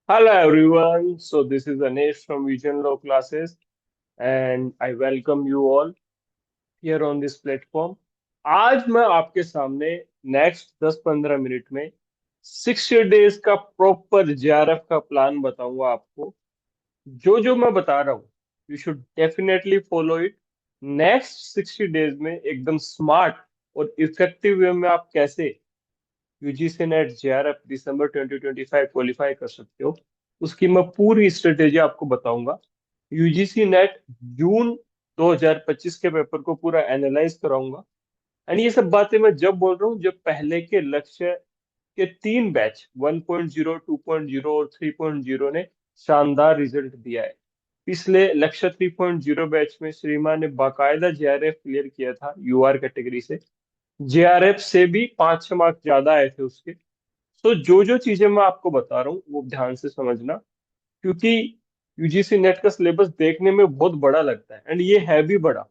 Hello everyone. So this is Anesh from Vision Law Classes and I welcome you all here on this platform. आज मैं आपके सामने next 10-15 minute में 60 days का proper JRF का plan बताऊंगा आपको। जो जो मैं बता रहा हूँ you should definitely follow it. Next 60 days में एकदम स्मार्ट और इफेक्टिव वे में आप कैसे यूजीसी नेट जेआरएफ दिसंबर 2025 क्वालिफाई कर सकते हो, उसकी मैं पूरी स्ट्रेटेजी आपको बताऊंगा। यूजीसी नेट जून 2025 के पेपर को पूरा एनालाइज कराऊंगा। एंड ये सब बातें मैं जब बोल रहा हूँ जब पहले के लक्ष्य के तीन बैच 1.0, 2.0 और 3.0 ने शानदार रिजल्ट दिया है। पिछले लक्ष्य 3.0 बैच में श्रीमान ने बाकायदा जेआरएफ क्लियर किया था यूआर कैटेगरी से। जेआरएफ से भी 5-6 मार्क्स ज्यादा आए थे उसके। तो जो जो चीजें मैं आपको बता रहा हूँ वो ध्यान से समझना, क्योंकि यूजीसी नेट का सिलेबस देखने में बहुत बड़ा लगता है एंड ये है भी बड़ा।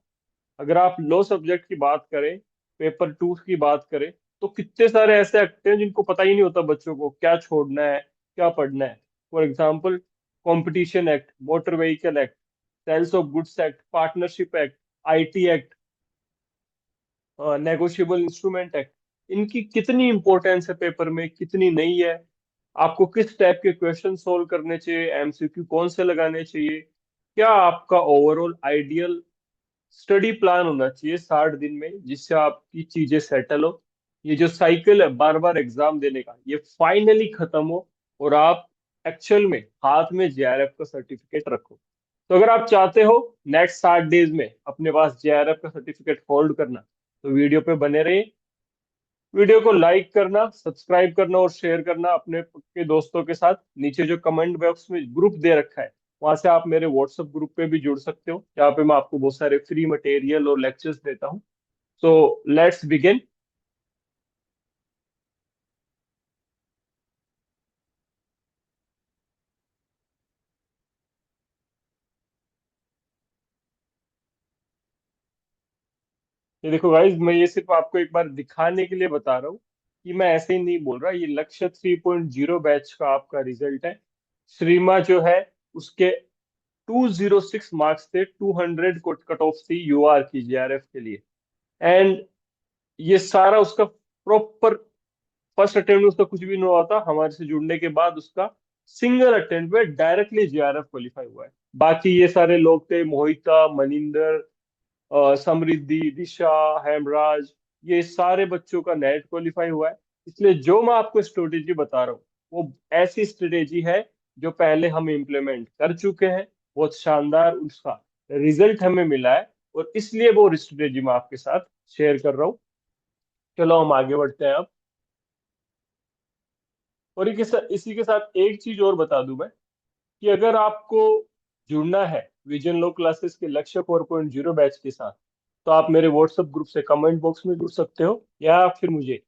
अगर आप लो सब्जेक्ट की बात करें, पेपर 2 की बात करें, तो कितने सारे ऐसे एक्ट हैं जिनको पता ही नहीं होता बच्चों को क्या छोड़ना है, क्या पढ़ना है। For example, competition act, motor vehicle act, sales of goods act, partnership act, IT act, negotiable instrument act. इनकी कितनी इंपॉर्टेंस है पेपर में, कितनी नहीं है। आपको किस टाइप के क्वेश्चन सोल्व करने चाहिए, एमसीक्यू कौन से लगाने चाहिए, क्या आपका ओवरऑल आइडियल स्टडी प्लान होना चाहिए 60 दिन में जिससे आपकी चीजें सेटल हो। ये जो साइकिल है बार बार एग्जाम देने का, ये फाइनली खत्म हो और आप एक्चुअल में हाथ में जेआरएफ का सर्टिफिकेट रखो। तो अगर आप चाहते हो नेक्स्ट 60 डेज में अपने पास जेआरएफ का सर्टिफिकेट होल्ड करना, तो वीडियो पे बने रहिए। वीडियो को लाइक करना, सब्सक्राइब करना और शेयर करना अपने के दोस्तों के साथ। नीचे जो कमेंट बॉक्स में ग्रुप दे रखा है, वहां से आप मेरे व्हाट्सएप ग्रुप पे भी जुड़ सकते हो, जहाँ पे मैं आपको बहुत सारे फ्री मटेरियल और लेक्चर्स देता हूँ। So let's begin. ये देखो गाइज, मैं ये सिर्फ आपको एक बार दिखाने के लिए बता रहा हूँ कि मैं ऐसे ही नहीं बोल रहा। ये लक्ष्य 3.0 बैच का आपका रिजल्ट है। श्रीमा जो है उसके 206 मार्क्स थे, 200 कट ऑफ थी यूआर की जेआरएफ के लिए। एंड ये सारा उसका प्रॉपर फर्स्ट अटेम्प्ट में उसका कुछ भी नहीं हुआ था। हमारे से जुड़ने के बाद उसका सिंगल अटेम्प्ट में डायरेक्टली जेआरएफ क्वालिफाई हुआ है। बाकी ये सारे लोग थे, मोहिता, मनिंदर, समृद्धि, दिशा, हेमराज, ये सारे बच्चों का नेट क्वालिफाई हुआ है। इसलिए जो मैं आपको स्ट्रेटेजी बता रहा हूँ वो ऐसी स्ट्रेटेजी है जो पहले हम इम्प्लीमेंट कर चुके हैं। बहुत शानदार उसका रिजल्ट हमें मिला है और इसलिए वो स्ट्रेटेजी मैं आपके साथ शेयर कर रहा हूँ। चलो हम आगे बढ़ते हैं अब। और इसी के साथ एक चीज और बता दूं मैं, कि अगर आपको जुड़ना है विजन लो क्लासेस के लक्ष्य 4.0 बैच के साथ, तो आप मेरे व्हाट्सएप ग्रुप से कमेंट बॉक्स में जुड़ सकते हो या फिर मुझे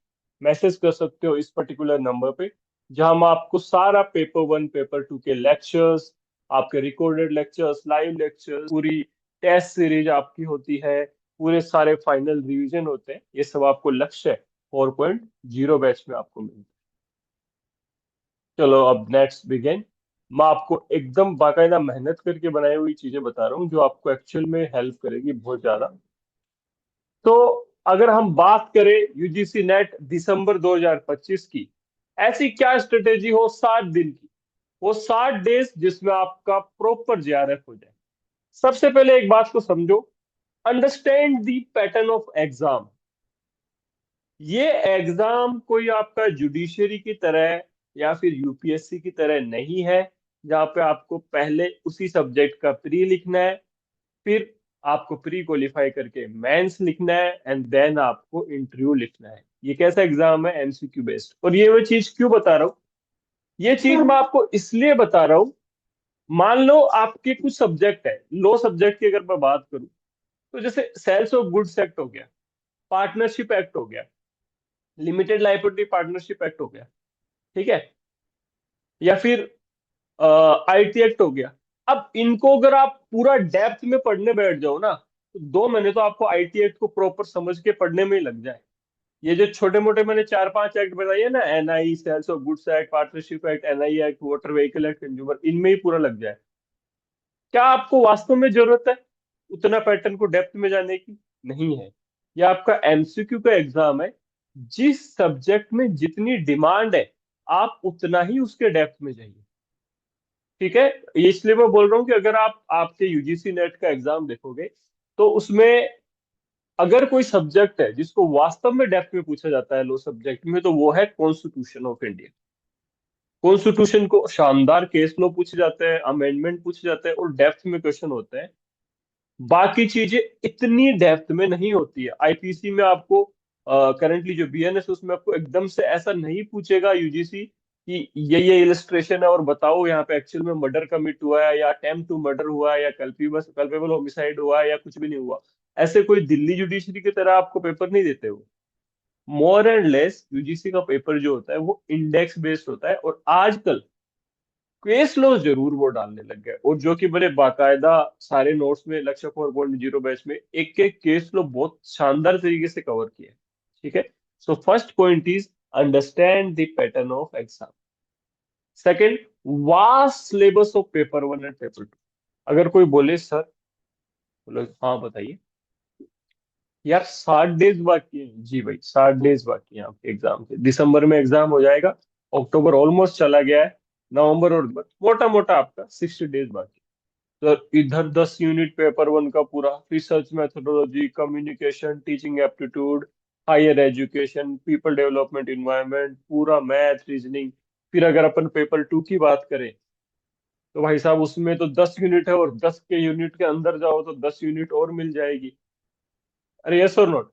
मैसेज कर सकते हो इस पर्टिकुलर नंबर पे, जहां मैं आपको सारा पेपर 1 पेपर 2 के लेक्चर्स, आपके रिकॉर्डेड लेक्चर्स, लाइव लेक्चर्स, पूरी टेस्ट सीरीज आपकी होती है, पूरे सारे फाइनल रिवीजन होते हैं, ये सब आपको लक्ष्य 4.0 बैच में आपको मिलता है। चलो अब नेक्स्ट बिगिन। मैं आपको एकदम बाकायदा मेहनत करके बनाई हुई चीजें बता रहा हूँ जो आपको एक्चुअल में हेल्प करेगी बहुत ज्यादा। तो अगर हम बात करें यूजीसी नेट दिसंबर 2025 की, ऐसी क्या स्ट्रेटेजी हो 60 दिन की, वो 60 डेज जिसमें आपका प्रॉपर जेआरएफ हो जाए। सबसे पहले एक बात को समझो, understand the pattern of exam. ये एग्जाम कोई आपका जुडिशरी की तरह या फिर यूपीएससी की तरह नहीं है, जहाँ पे आपको पहले उसी सब्जेक्ट का प्री लिखना है, फिर आपको प्री क्वालिफाई करके मेंस लिखना है एंड देन आपको इंटरव्यू लिखना है। ये कैसा एग्जाम है, एमसीक्यू बेस्ड। और ये मैं चीज क्यों बता रहा हूँ, ये चीज मैं आपको इसलिए बता रहा हूँ। मान लो आपके कुछ सब्जेक्ट है, लो सब्जेक्ट की अगर मैं बात करूँ, तो जैसे सेल्स ऑफ गुड्स एक्ट हो गया, पार्टनरशिप एक्ट हो गया, लिमिटेड लाइबिलिटी पार्टनरशिप एक्ट हो गया, ठीक है, या फिर आईटी एक्ट हो गया। अब इनको अगर आप पूरा डेप्थ में पढ़ने बैठ जाओ ना, तो 2 महीने तो आपको आईटी एक्ट को प्रॉपर समझ के पढ़ने में ही लग जाए। ये जो छोटे मोटे मैंने 4-5 एक्ट बताए है ना, NI, sales of goods act, partnership act, NI act, water vehicle act, consumer, इनमें ही पूरा लग जाए। क्या आपको वास्तव में जरूरत है उतना पैटर्न को डेप्थ में जाने की? नहीं है। ये आपका एमसीक्यू का एग्जाम है। जिस सब्जेक्ट में जितनी डिमांड है, आप उतना ही उसके डेप्थ में जाइए। ठीक है। ये इसलिए मैं बोल रहा हूँ कि अगर आप आपके यूजीसी नेट का एग्जाम देखोगे, तो उसमें अगर कोई सब्जेक्ट है जिसको वास्तव में डेप्थ में पूछा जाता है लो सब्जेक्ट में, तो वो है कॉन्स्टिट्यूशन ऑफ इंडिया। कॉन्स्टिट्यूशन को शानदार केस लो पूछे जाते हैं, अमेंडमेंट पूछे जाते हैं और डेप्थ में क्वेश्चन होते हैं। बाकी चीजें इतनी डेप्थ में नहीं होती है। आईपीसी में आपको करंटली जो बीएनएस, उसमें आपको एकदम से ऐसा नहीं पूछेगा यूजीसी कि ये इलस्ट्रेशन है और बताओ यहाँ पे एक्चुअल में मर्डर कमिट हुआ है या अटेम्प्ट टू मर्डर हुआ है या कल्पेबल होमिसाइड हुआ है या कुछ भी नहीं हुआ। ऐसे कोई दिल्ली जुडिशरी की तरह आपको पेपर नहीं देते हो। मोर एंड लेस यूजीसी का पेपर जो होता है वो इंडेक्स बेस्ड होता है। और आजकल केस लॉ जरूर वो डालने लग गए, और जो कि मैंने बाकायदा सारे नोट्स में लक्ष्य 4.0 बैच में एक एक केस लॉ बहुत शानदार तरीके से कवर किया है। ठीक है। So first point is understand the pattern of exam. Second, vast syllabus of paper 1 and paper 2। अगर कोई बोले सर, बोलो हाँ बताइए, यार 60 डेज बाकी है। जी भाई, 60 डेज बाकी हैं आपके एग्जाम के। दिसंबर में एग्जाम हो जाएगा, अक्टूबर ऑलमोस्ट चला गया है, नवंबर और मोटा मोटा आपका 60 डेज बाकी। तो इधर 10 यूनिट पेपर 1 का पूरा, research methodology, communication, teaching aptitude, higher education, people development, environment, पूरा मैथ, रीजनिंग। फिर अगर अपन पेपर 2 की बात करें, तो भाई साहब उसमें तो 10 यूनिट है, और 10 के यूनिट के अंदर जाओ तो 10 यूनिट और मिल जाएगी। अरे यस और नोट?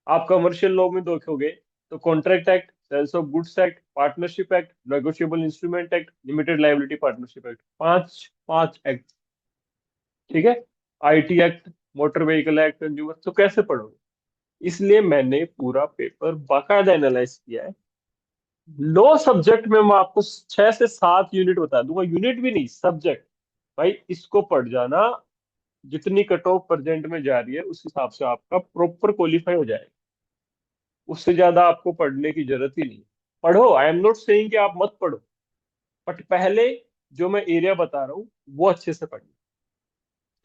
आप कमर्शियल लॉ में देखोगे तो contract act, sales of goods act, partnership act, negotiable instrument act, limited liability partnership act, पांच पांच एक्ट। ठीक है। IT act, motor vehicle act, consumer, तो कैसे पढ़ोगे? इसलिए मैंने पूरा पेपर बाकायदा एनालाइज किया है। लो सब्जेक्ट में मैं आपको 6 से 7 यूनिट बता दूंगा, यूनिट भी नहीं, सब्जेक्ट। भाई इसको पढ़ जाना, जितनी कट ऑफ प्रेजेंट में जा रही है उस हिसाब से आपका प्रॉपर क्वालिफाई हो जाएगा। उससे ज्यादा आपको पढ़ने की जरूरत ही नहीं है। पढ़ो, आई एम नॉट सेइंग कि आप मत पढ़ो, बट पहले जो मैं एरिया बता रहा हूँ वो अच्छे से पढ़ना।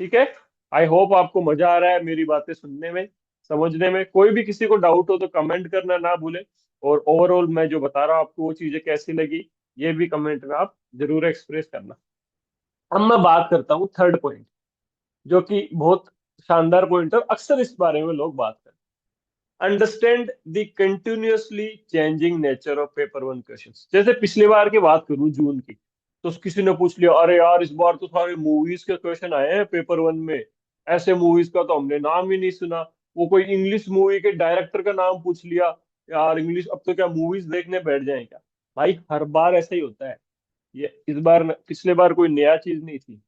ठीक है। आई होप आपको मजा आ रहा है मेरी बातें सुनने में, समझने में। कोई भी किसी को डाउट हो तो कमेंट करना ना भूले। और ओवरऑल मैं जो बता रहा हूँ आपको वो चीजें कैसी लगी, ये भी कमेंट में आप जरूर एक्सप्रेस करना। अब मैं बात करता हूँ थर्ड पॉइंट, जो कि बहुत शानदार पॉइंट है, और अक्सर इस बारे में लोग बात करते हैं। Understand the continuously changing nature of paper 1 questions. जैसे पिछली बार की बात करूं जून की, तो किसी ने पूछ लिया, अरे यार इस बार तो सारे मूवीज के क्वेश्चन आए हैं पेपर 1 में, ऐसे मूवीज का तो हमने नाम ही नहीं सुना। वो कोई इंग्लिश मूवी के डायरेक्टर का नाम पूछ लिया। यार इंग्लिश, अब तो क्या मूवीज देखने बैठ जाए क्या? भाई हर बार ऐसा ही होता है। ये इस बार पिछले बार कोई नया चीज नहीं थी।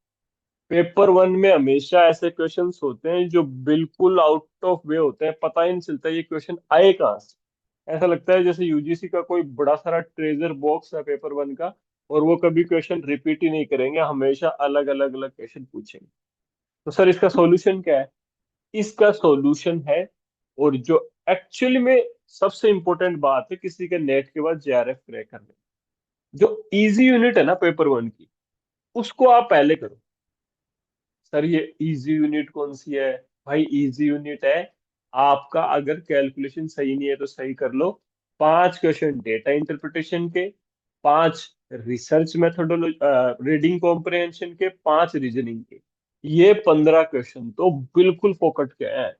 पेपर 1 में हमेशा ऐसे क्वेश्चंस होते हैं जो बिल्कुल आउट ऑफ वे होते हैं, पता ही नहीं चलता ये क्वेश्चन आए कहाँ से। ऐसा लगता है जैसे यूजीसी का कोई बड़ा सारा ट्रेजर बॉक्स है पेपर 1 का, और वो कभी क्वेश्चन रिपीट ही नहीं करेंगे, हमेशा अलग अलग अलग क्वेश्चन पूछेंगे। तो सर इसका सॉल्यूशन क्या है? इसका सॉल्यूशन है, और जो एक्चुअली में सबसे इंपॉर्टेंट बात है किसी के नेट के बाद जेआरएफ क्रैक करने, जो इजी यूनिट है ना पेपर 1 की, उसको आप पहले करो। सर ये इजी यूनिट कौन सी है? भाई इजी यूनिट है आपका, अगर कैलकुलेशन सही नहीं है तो सही कर लो, 5 क्वेश्चन डेटा इंटरप्रिटेशन के, 5 रिसर्च मेथोडोलॉजी रीडिंग कॉम्प्रिहेंशन के, 5 रीजनिंग के। ये 15 क्वेश्चन तो बिल्कुल फोकट के हैं।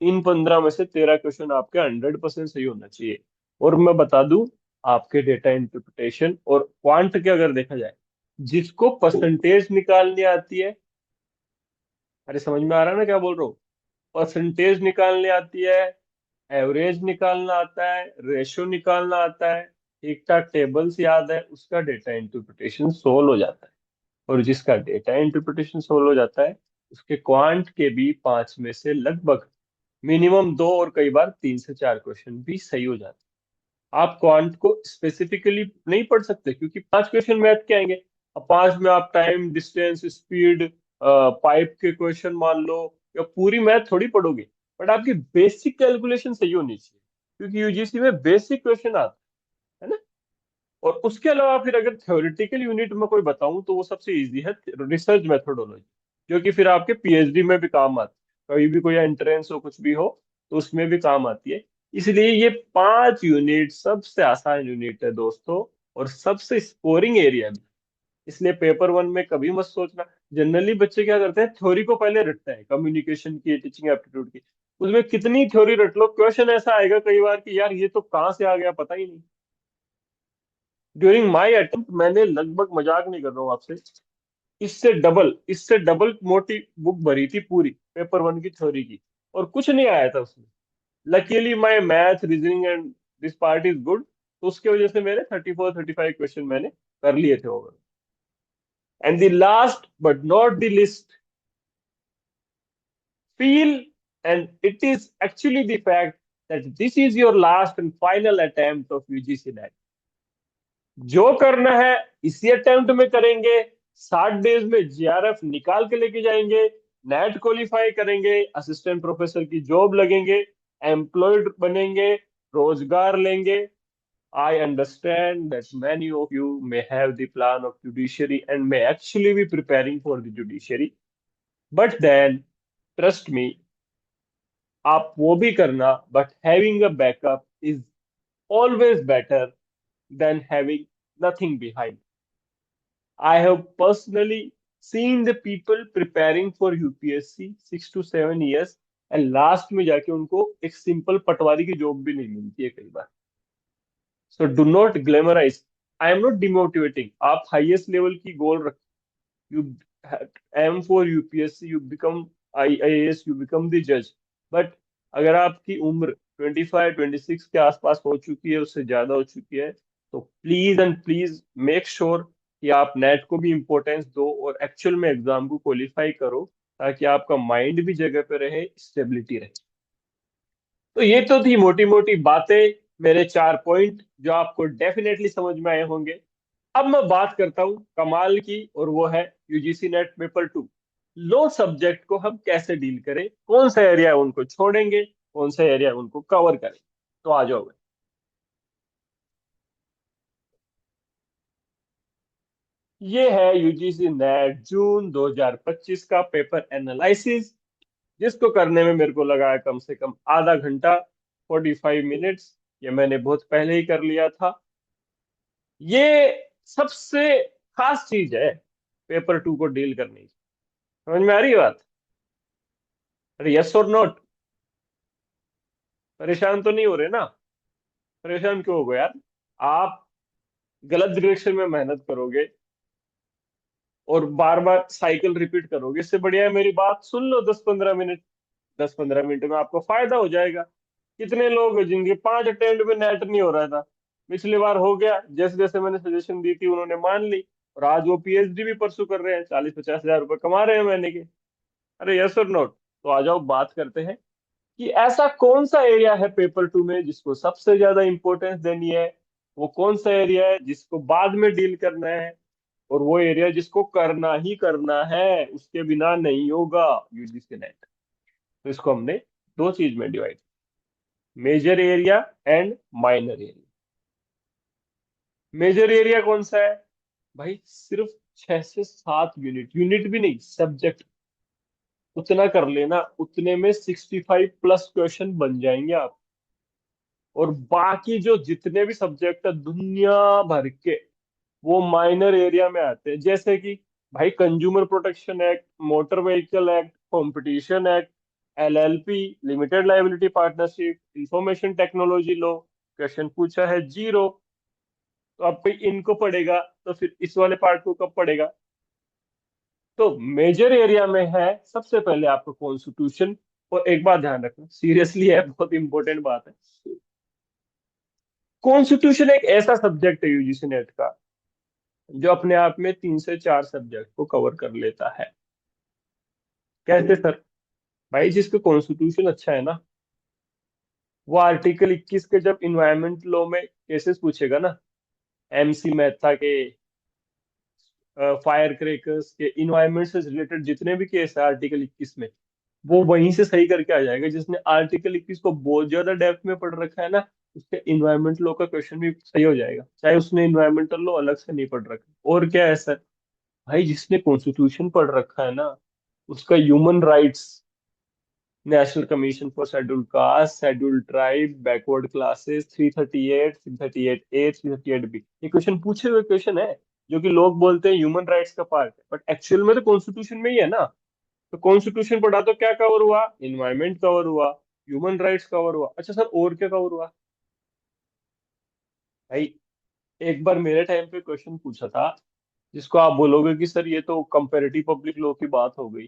इन 15 में से 13 क्वेश्चन आपके 100% सही होना चाहिए। और मैं बता दूं, आपके डेटा इंटरप्रिटेशन और क्वांट के अगर देखा जाए, जिसको परसेंटेज निकालनी आती है, अरे समझ में आ रहा है ना क्या बोल रहा हूँ? परसेंटेज निकालनी आती है, एवरेज निकालना आता है, रेशो निकालना आता है, ठीक ठाक टेबल्स याद है, उसका डेटा इंटरप्रिटेशन सोल्व हो जाता है। और जिसका डेटा इंटरप्रिटेशन सोल्व हो जाता है, उसके क्वांट के भी 5 में से लगभग मिनिमम 2 और कई बार 3 से 4 क्वेश्चन भी सही हो जाते हैं। आप क्वांट को स्पेसिफिकली नहीं पढ़ सकते, क्योंकि 5 क्वेश्चन मैथ के आएंगे। अब 5 में आप टाइम, डिस्टेंस, स्पीड, पाइप के क्वेश्चन मान लो, या पूरी मैथ थोड़ी पढ़ोगे, बट आपकी बेसिक कैलकुलेशन सही होनी चाहिए। क्योंकि यूजीसी में बेसिक क्वेश्चन आते हैं, है ना। और उसके अलावा फिर अगर थ्योरेटिकल यूनिट में कोई बताऊं तो वो सबसे इजी है रिसर्च मेथोडोलॉजी, जो कि फिर आपके पीएचडी में भी काम आती है, कभी भी कोई एंट्रेंस हो कुछ भी हो तो उसमें भी काम आती है। इसलिए ये 5 यूनिट सबसे आसान यूनिट है दोस्तों, और सबसे स्कोरिंग एरिया भी। इसलिए पेपर वन में कभी मत सोचना। जनरली बच्चे क्या करते हैं, थ्योरी को पहले रटते हैं, कम्युनिकेशन की, टीचिंग एप्टीट्यूड की। उसमें कितनी थ्योरी रट लो, क्वेश्चन ऐसा आएगा कई बार कि यार ये तो कहाँ से आ गया पता ही नहीं। ड्यूरिंग माई अटेम्प्ट मैंने लगभग, मजाक नहीं कर रहा हूँ आपसे, इससे डबल मोटी बुक भरी थी पूरी पेपर वन की थ्योरी की, और कुछ नहीं आया था उसमें। Luckily my math reasoning and this part is good, तो उसकी वजह से मेरे 34-35 क्वेश्चन मैंने कर लिए थे over. And the last but not the list, feel, and it is actually the fact that this is your last and final attempt of UGC NET। जो करना है इसी अटेम्प्ट में करेंगे, 60 डेज में जीआरएफ निकाल के लेके जाएंगे, नेट क्वालिफाई करेंगे, असिस्टेंट प्रोफेसर की जॉब लगेंगे, एम्प्लॉयड बनेंगे, रोजगार लेंगे। I understand that many of you may have the plan of judiciary and may actually be preparing for the judiciary, but then trust me, आप वो भी करना, but having a backup is always better than having nothing behind. I have personally seen the people preparing for UPSC 6 to 7 years, and last में जाके उनको एक simple पटवारी की job भी नहीं मिलती है कई बार। So do not glamorise, I am not demotivating, आप हाईएस्ट लेवल की गोल रख। you aim for UPSC, you become IAS, you become the जज। बट अगर आपकी उम्र 25-26 के आसपास हो चुकी है, उससे ज्यादा हो चुकी है, तो please and please make sure कि आप नेट को भी इम्पोर्टेंस दो और एक्चुअल में एग्जाम को क्वालिफाई करो, ताकि आपका माइंड भी जगह पे रहे, स्टेबिलिटी रहे। तो ये तो थी मोटी मोटी बातें, मेरे 4 पॉइंट जो आपको डेफिनेटली समझ में आए होंगे। अब मैं बात करता हूँ कमाल की, और वो है यूजीसी नेट पेपर 2। लो सब्जेक्ट को हम कैसे डील करें, कौन सा एरिया उनको छोड़ेंगे, कौन सा एरिया उनको कवर करें। तो आ जाओ भाई। ये है यूजीसी नेट जून 2025 का पेपर एनालिसिस, जिसको करने में मेरे को लगा है कम से कम आधा घंटा, 45 मिनट्स। ये मैंने बहुत पहले ही कर लिया था। ये सबसे खास चीज है पेपर 2 को डील करने की। समझ में आ रही है बात? अरे यस और नोट, परेशान तो नहीं हो रहे ना? परेशान क्यों हो गए यार? आप गलत डायरेक्शन में मेहनत करोगे और बार बार साइकिल रिपीट करोगे, इससे बढ़िया है मेरी बात सुन लो 10-15 मिनट। 10-15 मिनट में आपको फायदा हो जाएगा। कितने लोग हैं जिनके 5 अटेम्प्ट में नेट नहीं हो रहा था? पिछली बार हो गया, जैसे जैसे मैंने सजेशन दी थी उन्होंने मान ली, और आज वो पीएचडी भी परसू कर रहे हैं, 40-50 हजार रुपये कमा रहे हैं महीने के। अरे यस और नोट? तो आ जाओ बात करते हैं कि ऐसा कौन सा एरिया है पेपर 2 में जिसको सबसे ज्यादा इंपॉर्टेंस देनी है, वो कौन सा एरिया है जिसको बाद में डील करना है, और वो एरिया जिसको करना ही करना है, उसके बिना नहीं होगा यूजीसी नेट। तो इसको हमने दो चीज में divide, major area and minor area. Major area कौन सा है भाई? सिर्फ 6 से 7 यूनिट, यूनिट भी नहीं, सब्जेक्ट उतना कर लेना, उतने में 65+ क्वेश्चन बन जाएंगे आप। और बाकी जो जितने भी सब्जेक्ट है दुनिया भर के, वो माइनर एरिया में आते हैं। जैसे कि भाई consumer protection act, motor vehicle act, competition act, LLP, limited liability partnership, information technology law. Question पूछा है जीरो, तो अब भाई इनको पढ़ेगा तो फिर इस वाले पार्ट को कब पढ़ेगा? तो मेजर एरिया में है सबसे पहले आपको कॉन्स्टिट्यूशन। और एक बात ध्यान रखना, सीरियसली है, बहुत इंपॉर्टेंट बात है। कॉन्स्टिट्यूशन एक ऐसा सब्जेक्ट है यूजीसी नेट का जो अपने आप में 3 से 4 सब्जेक्ट को कवर कर लेता है। कैसे सर? भाई जिसका कॉन्स्टिट्यूशन अच्छा है ना, वो आर्टिकल 21 के जब इन्वायरमेंट लॉ में केसेस पूछेगा ना, एमसी मेहता के, फायर क्रेकर्स के, इन्वायरमेंट से रिलेटेड जितने भी केस है आर्टिकल 21 में, वो वहीं से सही करके आ जाएगा। जिसने आर्टिकल 21 को बहुत ज्यादा डेप्थ में पढ़ रखा है ना, उसके इन्वायरमेंट लॉ का क्वेश्चन भी सही हो जाएगा, चाहे उसने इन्वायरमेंटल लॉ अलग से नहीं पढ़ रखा। और क्या है सर, भाई जिसने कॉन्स्टिट्यूशन पढ़ रखा है ना, उसका human rights, national commission for scheduled caste, scheduled tribe, backward classes, 338, 338 A, 338 B, ये क्वेश्चन पूछे हुए क्वेश्चन है, जो कि लोग बोलते हैं ह्यूमन राइट्स का पार्ट है, बट एक्चुअल में तो कॉन्स्टिट्यूशन में ही है ना। तो कॉन्स्टिट्यूशन पढ़ा तो क्या कवर हुआ, इन्वायरमेंट कवर हुआ, ह्यूमन राइट्स कवर हुआ। अच्छा सर, और क्या कवर हुआ भाई? एक बार मेरे टाइम पे क्वेश्चन पूछा था, जिसको आप बोलोगे कि सर ये तो कंपैरेटिव पब्लिक लॉ की बात हो गई।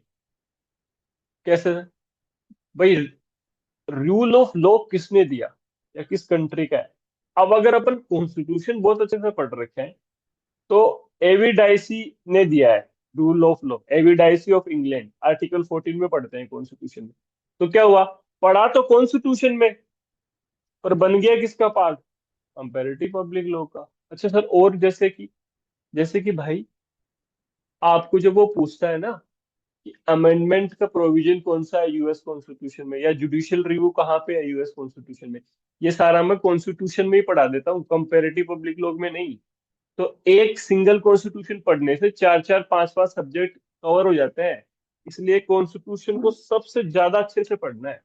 कैसे भाई? रूल ऑफ लॉ किसने दिया, या किस कंट्री का है? अब अगर अपन कॉन्स्टिट्यूशन बहुत अच्छे से पढ़ रखे हैं, तो एविडाइसी ने दिया है rule of law, A V Dicey of England, article 14 में पढ़ते हैं कॉन्स्टिट्यूशन में। तो क्या हुआ, पढ़ा तो कॉन्स्टिट्यूशन में, पर बन गया किसका पार्ट, कंपैरेटिव पब्लिक लॉ का। अच्छा सर, और जैसे कि भाई, आपको जब वो पूछता है ना कि अमेंडमेंट का प्रोविजन कौन सा है यूएस कॉन्स्टिट्यूशन में, या जुडिशियल रिव्यू कहाँ पे है यूएस कॉन्स्टिट्यूशन में, ये सारा मैं कॉन्स्टिट्यूशन में ही पढ़ा देता हूँ, कंपैरेटिव पब्लिक लॉ में नहीं। तो एक सिंगल कॉन्स्टिट्यूशन पढ़ने से चार चार पांच पांच सब्जेक्ट कवर हो जाते हैं। इसलिए कॉन्स्टिट्यूशन को सबसे ज्यादा अच्छे से पढ़ना है।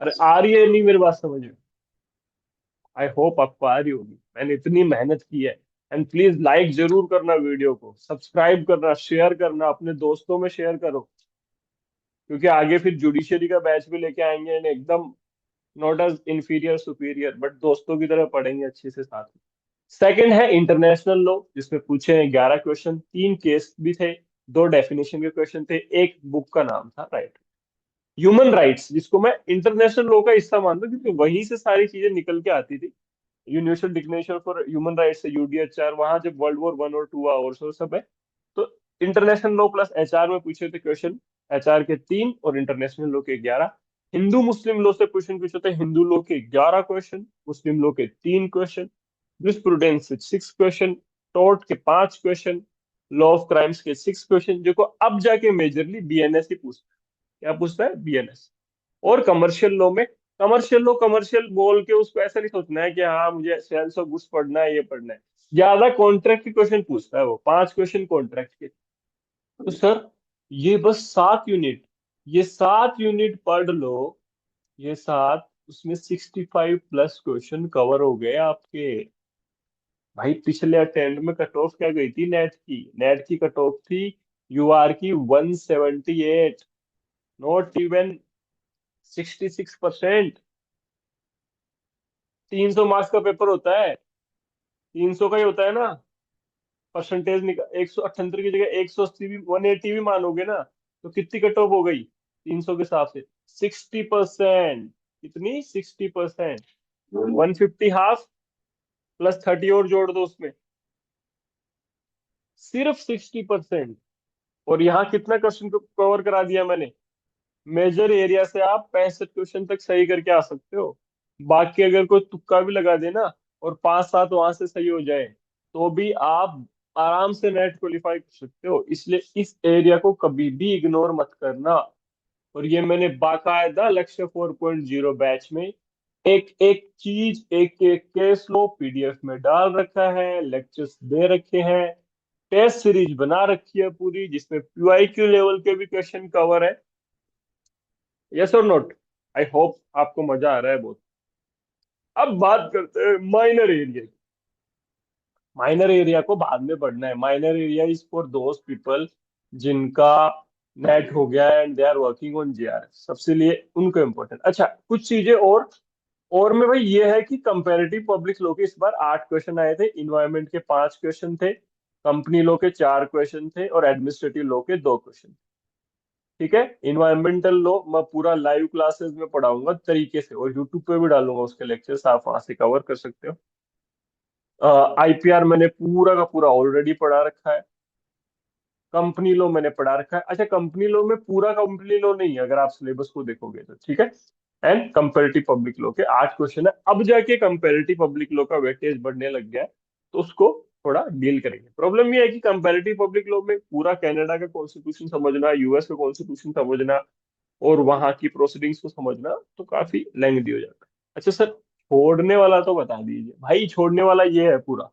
अरे आ रही है नहीं मेरी बात समझ में? आई होप आपको आ रही होगी, मैंने इतनी मेहनत की है। एंड प्लीज लाइक जरूर करना, वीडियो को सब्सक्राइब करना, शेयर करना, अपने दोस्तों में शेयर करो, क्योंकि आगे फिर जुडिशरी का बैच भी लेके आएंगे, and एकदम not as inferior superior, but दोस्तों की तरह पढ़ेंगे अच्छे से साथ में। सेकंड है इंटरनेशनल लॉ, जिसमें पूछे हैं 11 क्वेश्चन, 3 केस भी थे, 2 डेफिनेशन के क्वेश्चन थे, एक बुक का नाम था, राइट। ह्यूमन राइट्स, जिसको मैं इंटरनेशनल लॉ का हिस्सा मानता हूँ, क्योंकि वहीं से सारी चीजें निकल के आती थी। Universal declaration for human rights, UDHR, वहां जब वर्ल्ड वॉर वन और टू हुआ और सब है। तो इंटरनेशनल लॉ प्लस एचआर में पूछे थे क्वेश्चन, एचआर के 3 और इंटरनेशनल लॉ के 11। हिंदू मुस्लिम लॉ से क्वेश्चन पूछे थे, हिंदू लॉ के 11 क्वेश्चन, मुस्लिम लॉ के 3 क्वेश्चन, जुरिस्प्रूडेंस से 6 क्वेश्चन, टोर्ट के 5 क्वेश्चन, लॉ ऑफ क्राइम्स के 6 क्वेश्चन, जो को अब जाके मेजरली बीएनएस ही पूछता है। क्या पूछता है? बीएनएस। और कमर्शियल लॉ में, कमर्शियल लॉ कमर्शियल बोल के उसको ऐसा नहीं सोचना है कि हाँ मुझे सेल्स ऑफ गुड्स पढ़ना है, ये पढ़ना है। ज्यादा कॉन्ट्रैक्ट के क्वेश्चन पूछता है वो, 5 क्वेश्चन कॉन्ट्रैक्ट के। तो सर, ये बस 7 यूनिट, ये 7 यूनिट पढ़ लो, ये 7, उसमें 65 प्लस क्वेश्चन कवर हो गए आपके। भाई पिछले अटेम्प्ट में कट ऑफ क्या गई थी नेट की? नेट की कट ऑफ थी यूआर की 178, नॉट इवन 66%। 300 मार्क्स का पेपर होता है, 300 का ही होता है ना। परसेंटेज निकाल, 178 की जगह 180 भी, 180 भी मानोगे ना, तो कितनी कट ऑफ हो गई 300 के हिसाब से? 60%। कितनी? 60%। 150 हाफ, प्लस 30 और जोड़ दो उसमें, सिर्फ 60%। और यहाँ कितना क्वेश्चन को कवर करा दिया मैंने? मेजर एरिया से आप 65 क्वेश्चन तक सही करके आ सकते हो। बाकी अगर कोई तुक्का भी लगा देना, और 5-7 वहां से सही हो जाए, तो भी आप आराम से नेट क्वालिफाई कर सकते हो। इसलिए इस एरिया को कभी भी इग्नोर मत करना। और ये मैंने बाकायदा लक्ष्य 4.0 बैच में एक एक चीज, एक एक केस लो पीडीएफ में डाल रखा है, लेक्चर्स दे रखे हैं, टेस्ट सीरीज बना रखी है पूरी, जिसमें पीवाईक्यू लेवल के भी क्वेश्चन कवर है। यस और नोट? आई होप आपको मजा आ रहा है बहुत। अब बात करते हैं माइनर एरिया की। माइनर एरिया को बाद में पढ़ना है। Minor area is for those people जिनका नेट हो गया है and they are working on JRF, सबसे लिए उनको इम्पोर्टेंट। अच्छा, कुछ चीजें और में भाई ये है कि कंपैरेटिव पब्लिक लॉ के इस बार 8 क्वेश्चन आए थे, इन्वायरमेंट के 5 क्वेश्चन थे, कंपनी लॉ के 4 क्वेश्चन थे, और एडमिनिस्ट्रेटिव लॉ के 2 क्वेश्चन। ठीक है, इन्वायरमेंटल लॉ मैं पूरा लाइव क्लासेस में पढ़ाऊंगा तरीके से, और यूट्यूब पे भी डालूंगा उसके लेक्चर्स, आप वहां से कवर कर सकते हो। आईपीआर मैंने पूरा का पूरा ऑलरेडी पढ़ा रखा है। कंपनी लॉ मैंने पढ़ा रखा है। अच्छा, कंपनी लॉ में पूरा कंपनी लॉ नहीं है, अगर आप सिलेबस को देखोगे तो, ठीक है। एंड कंपैरेटिव पब्लिक लॉ के 8 क्वेश्चन है। अब जाके कंपैरेटिव पब्लिक लॉ का वेटेज बढ़ने लग गया है, तो उसको थोड़ा डील करेंगे। प्रॉब्लम ये है कि कंपैरेटिव पब्लिक लॉ में पूरा कनाडा का कॉन्स्टिट्यूशन समझना, यूएस का कॉन्स्टिट्यूशन समझना और वहां की प्रोसीडिंग्स को समझना तो काफी लेंथी हो जाता है। अच्छा सर, छोड़ने वाला तो बता दीजिए भाई। छोड़ने वाला ये है पूरा,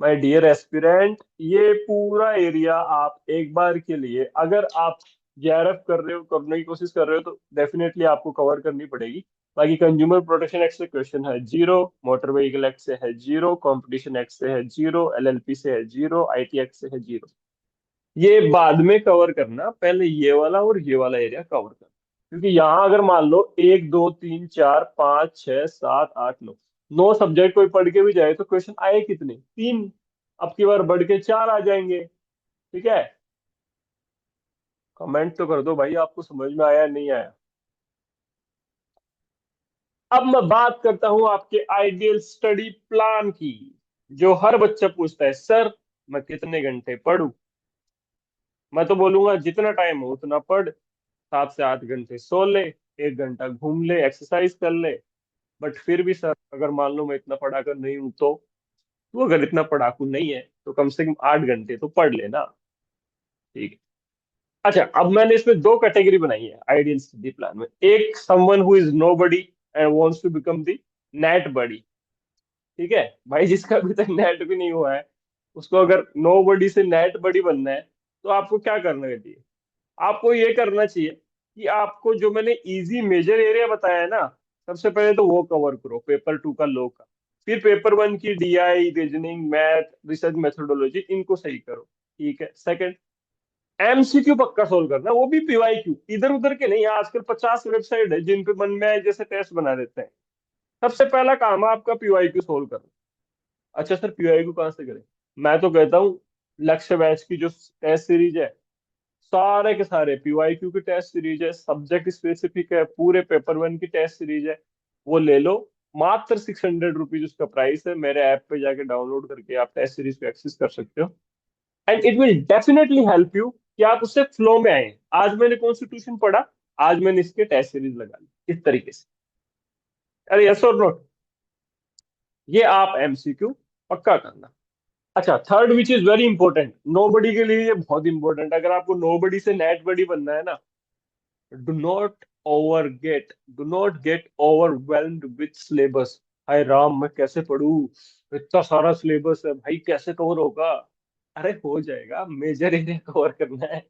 माय डियर एस्पिरेंट, ये पूरा एरिया आप एक बार के लिए अगर आप जेआरएफ कर रहे हो, करने की कोशिश कर रहे हो, तो डेफिनेटली आपको कवर करनी पड़ेगी। बाकी कंज्यूमर प्रोटेक्शन एक्ट से क्वेश्चन है जीरो, मोटर व्हीकल एक्ट से है जीरो, कंपटीशन एक्ट से है जीरो, एलएलपी से है जीरो, आईटी एक्ट से है जीरो। ये बाद में कवर करना, पहले ये वाला और ये वाला एरिया कवर करना। क्योंकि यहाँ अगर मान लो एक दो तीन चार पाँच छह सात आठ नौ, नौ सब्जेक्ट कोई पढ़ के भी जाए तो क्वेश्चन आए कितने? तीन। अब की बार बढ़ के चार आ जाएंगे। ठीक है, कमेंट तो कर दो भाई, आपको समझ में आया नहीं आया। अब मैं बात करता हूं आपके आइडियल स्टडी प्लान की। जो हर बच्चा पूछता है, सर मैं कितने घंटे पढूं? मैं तो बोलूंगा जितना टाइम हो उतना पढ़। 7 से 8 घंटे सो ले, 1 घंटा घूम ले, एक्सरसाइज कर ले। बट फिर भी सर, अगर मान लो मैं इतना पढ़ाकर नहीं हूं तो? तू अगर इतना पढ़ाकू नहीं है तो कम से कम 8 घंटे तो पढ़ लेना। ठीक है। अच्छा, अब मैंने इसमें दो कैटेगरी बनाई है आइडियल स्टडी प्लान में। एक, someone who is nobody and wants to become the NET buddy. ठीक है भाई, जिसका अभी तक नेट भी नहीं हुआ है, उसको अगर नोबडी से नेट बडी बनना है तो आपको क्या करना चाहिए? आपको ये करना चाहिए कि आपको जो मैंने इजी मेजर एरिया बताया है ना, सबसे पहले तो वो कवर करो, पेपर 2 का लॉ का। फिर पेपर 1 की DI, reasoning, math, research methodology, इनको सही करो। ठीक है। सेकंड, एमसीक्यू पक्का सोल्व करना, वो भी पीवाईक्यू, इधर उधर के नहीं। आजकल 50 वेबसाइट है जिन पे मन में आए जैसे टेस्ट बना देते हैं। सबसे पहला काम है आपका पीवाईक्यू सोल्व करना। अच्छा सर, पीवाईक्यू कहाँ से करें? मैं तो कहता हूँ लक्ष्य बैच की जो टेस्ट सीरीज है, सारे के सारे पीवाईक्यू की टेस्ट सीरीज है, सब्जेक्ट स्पेसिफिक है, पूरे पेपर 1 की टेस्ट सीरीज है। वो ले लो। मात्र 600 रुपीज उसका प्राइस है। मेरे ऐप पे जाके डाउनलोड करके आप टेस्ट सीरीज को एक्सेस कर सकते हो। And it will definitely help you कि आप उससे फ्लो में आए। आज मैंने कॉन्स्टिट्यूशन पढ़ा, आज मैंने इसके टेस्ट सीरीज लगा ली इस तरीके से। अरे यस और नोट, ये आप एमसीक्यू पक्का करना। अच्छा, third which is very important, nobody के लिए ये बहुत इंपॉर्टेंट। अगर आपको नोबडी से नेट बडी बनना है ना, do not over get do not get overwhelmed with syllabus. हाय राम, मैं कैसे पढूं? इतना सारा सिलेबस है भाई, कैसे कवर होगा? अरे हो जाएगा, मेजर एरिया कवर करना है।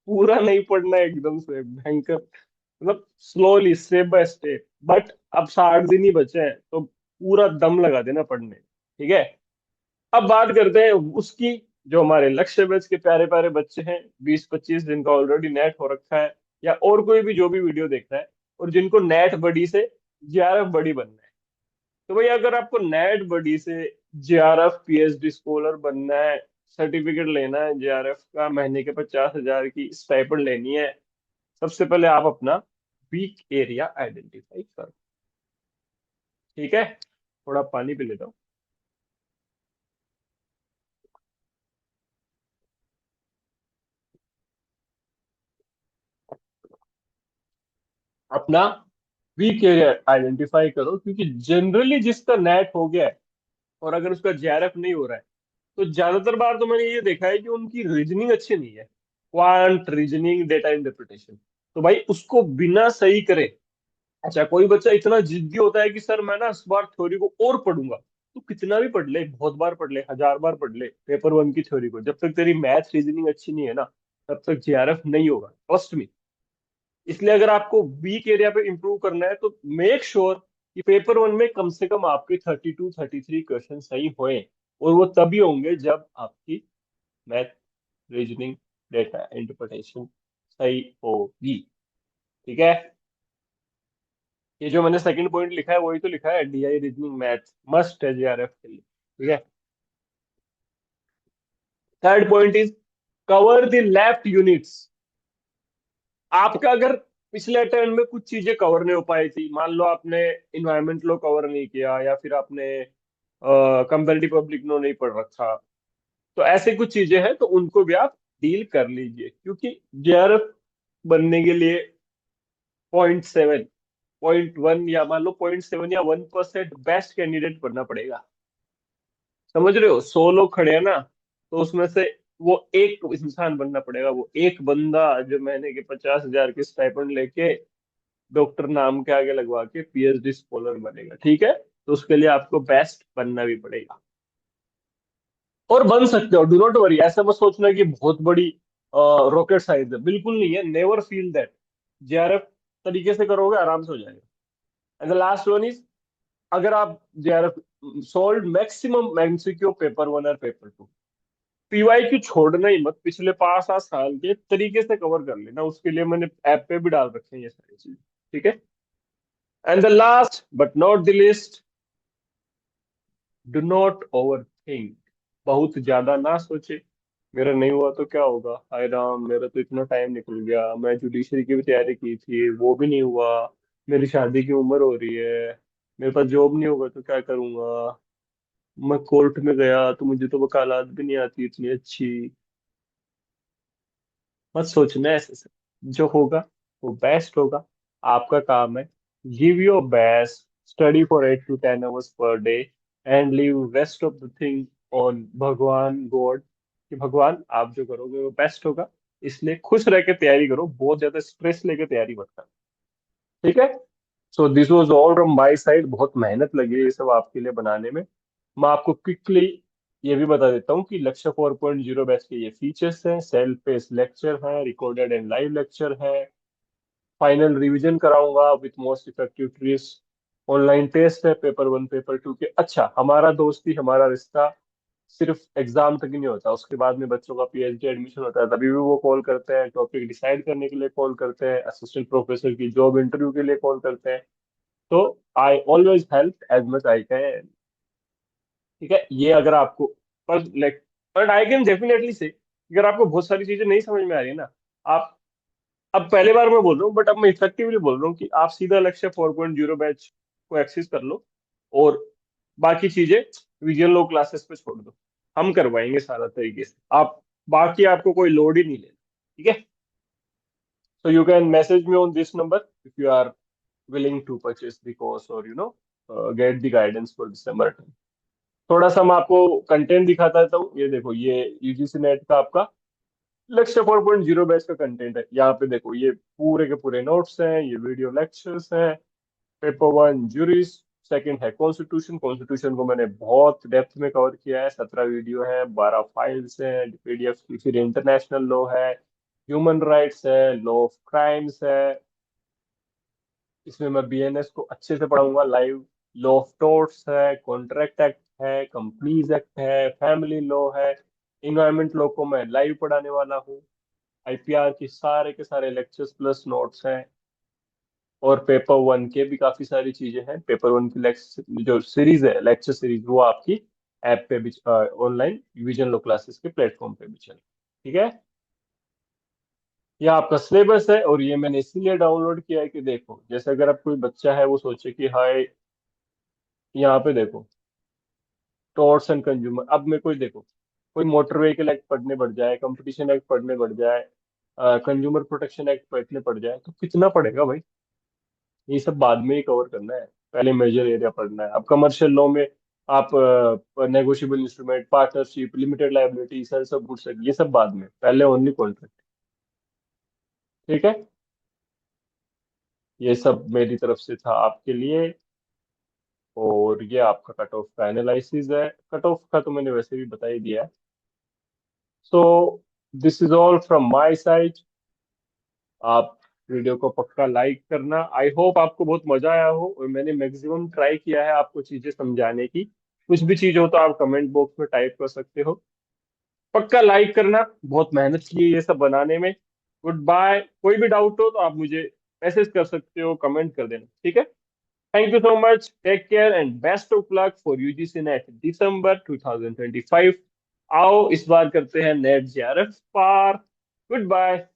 पूरा नहीं पढ़ना है एकदम से भयंकर, मतलब slowly, step by step. But अब 60 दिन ही बचे हैं तो पूरा दम लगा देना पढ़ने। ठीक है। अब बात करते हैं उसकी, जो हमारे लक्ष्य बैच के प्यारे प्यारे बच्चे हैं, 20-25 दिन का ऑलरेडी नेट हो रखा है, या और कोई भी जो भी वीडियो देख रहा है, और जिनको नेट बडी से जेआरएफ बडी बनना है। तो भाई, अगर आपको नेट बडी से जेआरएफ पीएचडी स्कॉलर बनना है, सर्टिफिकेट लेना है जेआरएफ का, महीने के 50,000 की स्टाइपेंड लेनी है, सबसे पहले आप अपना वीक एरिया आइडेंटिफाई करो। ठीक है, थोड़ा पानी पी लेता हूँ। अपना वीक एरिया आइडेंटिफाई करो, क्योंकि जनरली जिसका नेट हो गया है और अगर उसका जेआरएफ नहीं हो रहा है, तो ज्यादातर बार तो मैंने ये देखा है कि उनकी रीजनिंग अच्छी नहीं है। क्वांट रीजनिंग, डेटा इंटरप्रिटेशन, तो भाई उसको बिना सही करे। अच्छा, कोई बच्चा इतना जिद्दी होता है कि सर मैं ना इस बार थ्योरी को और पढ़ूंगा। तो कितना भी पढ़ ले, बहुत बार पढ़ ले, 1000 बार पढ़ ले पेपर 1 की थ्योरी को, जब तक तेरी मैथ रीजनिंग अच्छी नहीं है ना, तब तक जेआरएफ नहीं होगा, ट्रस्ट मी। इसलिए अगर आपको वीक एरिया पे इंप्रूव करना है तो मेक श्योर कि पेपर 1 में कम से कम आपके 32-33 क्वेश्चन सही होए। और वो तभी होंगे जब आपकी मैथ, रीजनिंग, डेटा इंटरप्रिटेशन सही होगी। ठीक है। ये जो मैंने सेकंड पॉइंट लिखा है वही तो लिखा है, डीआई, रीजनिंग, मैथ मस्ट है जेआरएफ के लिए। ठीक है। Third point is cover the left units. आपका अगर पिछले अटेम्प्ट में कुछ चीजें कवर नहीं हो पाई थी, मान लो आपने इन्वायरमेंट लो कवर नहीं किया, या फिर आपने कंपैरेटिव पब्लिक लो नहीं पढ़ रखा, तो ऐसे कुछ चीजें हैं तो उनको भी आप डील कर लीजिए। क्योंकि जेआरएफ बनने के लिए 0.7, 0.1, या मान लो 0.7 या 1% बेस्ट कैंडिडेट बनना पड़ेगा। समझ रहे हो? 100 लोग खड़े हैं ना, तो उसमें से वो एक इंसान बनना पड़ेगा। वो एक बंदा जो महीने के 50,000 के स्टाइपेंड लेके डॉक्टर नाम के आगे लगवा के पीएचडी स्कॉलर बनेगा, ठीक है? तो उसके लिए आपको बेस्ट बनना भी पड़ेगा। और बन सकते हो, डू नॉट वरी। ऐसा मत सोचना कि बहुत बड़ी रॉकेट साइंस है, बिल्कुल नहीं है। Never feel that. जेआरएफ तरीके से करोगे, आराम से हो जाएगा। And the last one is, अगर आप JRF solve maximum MCQ paper one और पेपर टू, पीवाईक्यू छोड़ना ही मत। पिछले 5-7 साल के तरीके से कवर कर लेना। उसके लिए मैंने ऐप पे भी डाल रखे हैं ये सारी चीजें, ठीक है? And the last but not the list, do not over think. बहुत ज्यादा ना सोचे। मेरा नहीं हुआ तो क्या होगा, हाय राम, मेरा तो इतना टाइम निकल गया, मैं जुडिशरी की भी तैयारी की थी, वो भी नहीं हुआ। मेरी शादी की उम्र हो रही है, मेरे पास जॉब नहीं होगा तो क्या करूंगा। मैं कोर्ट में गया तो मुझे तो वकालत भी नहीं आती इतनी अच्छी। मत सोचना ऐसे से। जो होगा वो बेस्ट होगा। आपका काम है, give your best, study for 8 to 10 hours per day, and leave rest of the thing on भगवान गॉड। कि भगवान, आप जो करोगे वो बेस्ट होगा। इसलिए खुश रह के तैयारी करो, बहुत ज्यादा स्ट्रेस लेके तैयारी मत करो, ठीक है? So this was all from my side. बहुत मेहनत लगी है ये सब आपके लिए बनाने में। मैं आपको क्विकली ये भी बता देता हूँ कि लक्ष्य 4.0 बैच के ये फीचर्स हैं। सेल्फ पेस लेक्चर है, रिकॉर्डेड एंड लाइव लेक्चर है, फाइनल रिवीजन कराऊंगा with most effective tricks, online test है पेपर वन पेपर टू के। अच्छा, हमारा दोस्ती, हमारा रिश्ता सिर्फ एग्जाम तक ही नहीं होता। उसके बाद में बच्चों का पीएचडी एडमिशन होता है, तभी भी वो कॉल करते हैं, टॉपिक डिसाइड करने के लिए कॉल करते हैं, असिस्टेंट प्रोफेसर की जॉब इंटरव्यू के लिए कॉल करते हैं। तो I always help as much I can, ठीक है? ये अगर आपको, पर like, but I can definitely से, अगर आपको बहुत सारी चीजें नहीं समझ में आ रही है ना, आप, अब पहले बार मैं बोल रहा हूँ बट अब मैं इफेक्टिवली बोल रहा हूँ कि आप सीधा लक्ष्य 4.0 बैच को एक्सेस कर लो, और बाकी चीजें विजुअल लो क्लासेस पे छोड़ दो। हम करवाएंगे सारा तरीके से। आप, बाकी आपको कोई लोड ही नहीं लेना, ठीक है? So you can message me on this number if you are willing to purchase the course, or get the guidance for December 10। थोड़ा सा मैं आपको कंटेंट दिखाता रहता हूँ। ये देखो, ये यूजीसी नेट का आपका लक्ष्य 4.0 बैच का कंटेंट है। यहाँ पे देखो, ये पूरे के पूरे नोट्स हैं, ये वीडियो लेक्चर्स हैं। पेपर वन ज्यूरिस, सेकंड है कॉन्स्टिट्यूशन। कॉन्स्टिट्यूशन को मैंने बहुत डेप्थ में कवर किया है। 17 वीडियो है, 12 फाइल्स हैं, पीडीएफ की। फिर इंटरनेशनल लॉ है, ह्यूमन राइट्स है, लॉ ऑफ क्राइम्स है। इसमें मैं बीएनएस को अच्छे से पढ़ाऊंगा लाइव। लॉ ऑफ टॉर्ट्स है, कॉन्ट्रैक्ट एक्ट है, कंपनीज एक्ट है, फैमिली लॉ है। इन्वायरमेंट लॉ को मैं लाइव पढ़ाने वाला हूँ। आईपीआर की सारे के सारे लेक्चर्स प्लस नोट्स हैं। और पेपर वन के भी काफी सारी चीजें हैं। पेपर वन की लेक्चर जो सीरीज है, लेक्चर सीरीज, वो आपकी ऐप पे भी, ऑनलाइन विजन लो क्लासेस के प्लेटफॉर्म पे भी चले, ठीक है? ये आपका सिलेबस है, और ये मैंने इसीलिए डाउनलोड किया है कि देखो, जैसे अगर आप, कोई बच्चा है वो सोचे कि हाय, यहाँ पे देखो, टोर्ट्स एंड कंज्यूमर। अब मैं कोई देखो, कोई मोटर व्हीकल एक्ट पढ़ने बढ़ जाए, कंपटीशन एक्ट पढ़ने बढ़ जाए, कंज्यूमर प्रोटेक्शन एक्ट पढ़ने पड़ जाए, तो कितना पड़ेगा भाई? ये सब बाद में ही कवर करना है। पहले मेजर एरिया पढ़ना है। अब कमर्शियल लॉ में आप negotiable instrument, partnership, limited liability, sales of goods, ये सब बाद में, पहले ओनली कॉन्ट्रैक्ट, ठीक है? ये सब मेरी तरफ से था आपके लिए। और ये आपका कट ऑफ का एनालिसिस है। कट ऑफ का तो मैंने वैसे भी बता ही दिया है। So this is all from my side. आप वीडियो को पक्का लाइक करना। आई होप आपको बहुत मजा आया हो, और मैंने मैक्सिमम ट्राई किया है आपको चीजें समझाने की। कुछ भी चीज हो तो आप कमेंट बॉक्स में टाइप कर सकते हो। पक्का लाइक करना, बहुत मेहनत की है ये सब बनाने में। Good bye. कोई भी डाउट हो तो आप मुझे मैसेज कर सकते हो, कमेंट कर देना, ठीक है? Thank you so much, take care and best of luck for UGC NET December 2025। आओ इस बार करते हैं नेट जेआरएफ पार। Good bye.